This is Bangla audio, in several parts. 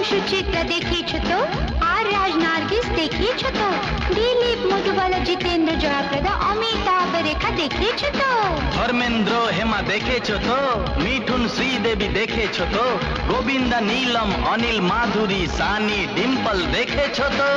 সুচিত্রা দেখিয়েছো তো, আর রাজ নার্গিস দেখিয়েছো তো, দিলীপ মধুবালা জিতেন্দ্র জয়াপ্রদা অমিতাভ রেখা দেখিয়েছো তো, ধর্মেন্দ্র হেমা দেখেছো তো, মিঠুন শ্রীদেবী দেখেছো তো, গোবিন্দা নীলম অনিল মাধুরী সানি ডিম্পল দেখেছো তো।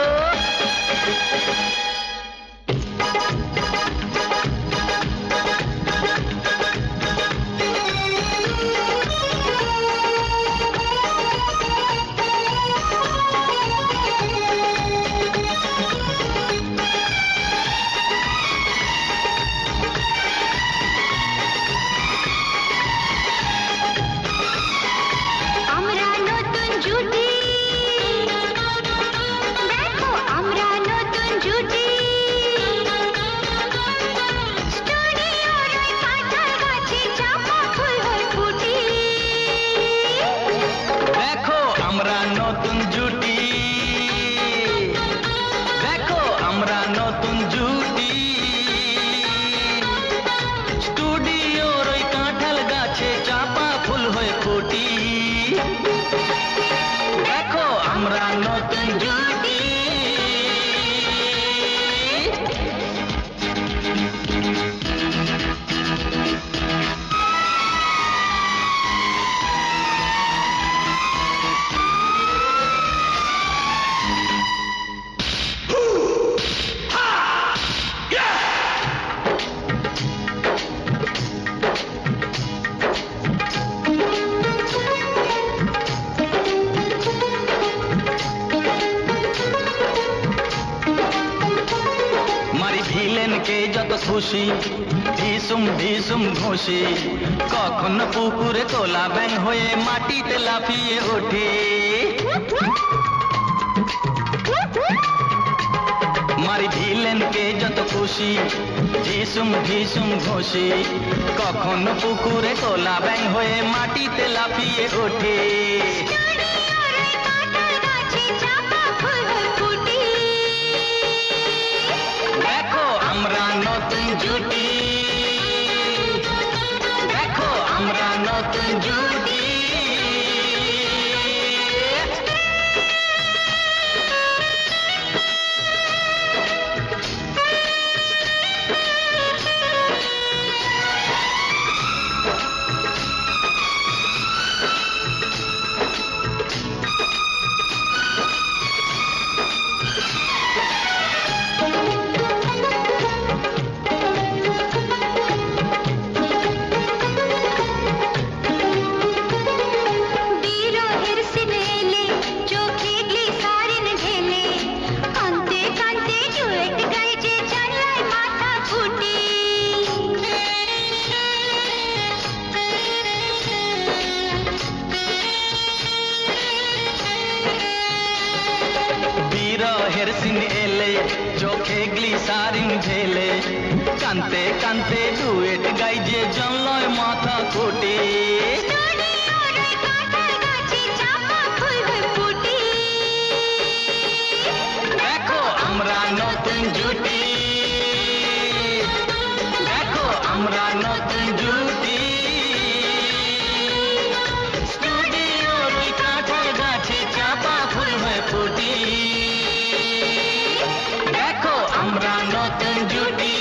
যত খুশি ঢিসুম ঢিসুম ঘুষি, কখন পুকুরে তোলা ব্যাং হয়ে মাটিতে লাফিয়ে ওঠে। মারি ভিলেনকে যত খুশি ঢিসুম ঢিসুম ঘুষি, কখন পুকুরে তোলা ব্যাং হয়ে মাটিতে লাফিয়ে ওঠে। আমরা নতুন জুটি, দেখো আমরা নতুন জুটি। বিরহের সিন এলে চোখে গ্লিসারিন ঢেলে, কানতে কানতে ডুয়েট গাই যে জনলয় মাথা কোটে। দেখো আমরা নতুন জুটি, দেখো আমরা নতুন জুটি। স্টুডিওর ওই কাঁঠাল গাছে চাপা ফুল হয়ে ফুটি। আমরা নতুন জুটি,